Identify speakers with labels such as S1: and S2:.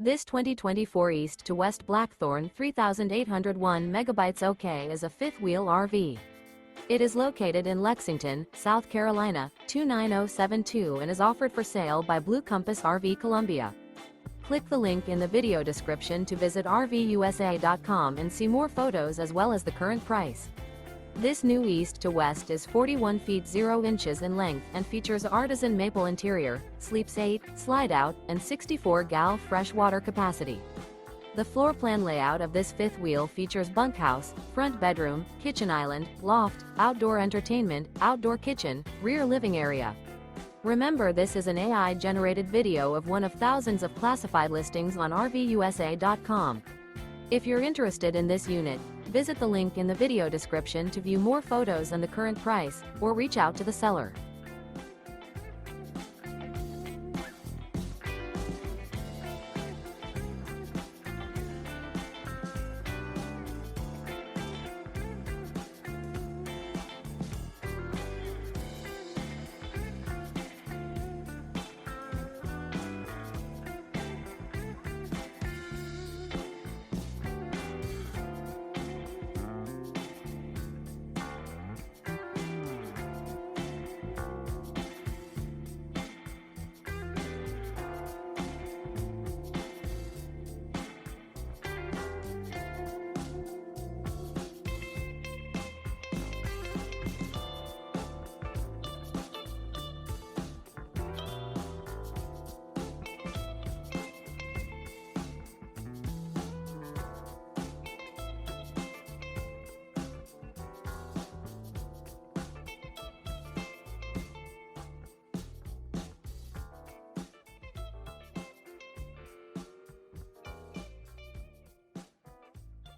S1: This 2024 East to West Blackthorn 3801 megabytes OK is a fifth-wheel RV. It is located in Lexington, South Carolina, 29072 and is offered for sale by Blue Compass RV Columbia. Click the link in the video description to visit RVUSA.com and see more photos as well as the current price. This new East to West is 41 feet 0 inches in length and features Artisan Maple interior, sleeps 8, slide-out, and 64 gal fresh water capacity. The floor plan layout of this fifth wheel features bunkhouse, front bedroom, kitchen island, loft, outdoor entertainment, outdoor kitchen, rear living area. Remember, this is an AI-generated video of one of thousands of classified listings on RVUSA.com. If you're interested in this unit, visit the link in the video description to view more photos and the current price, or reach out to the seller.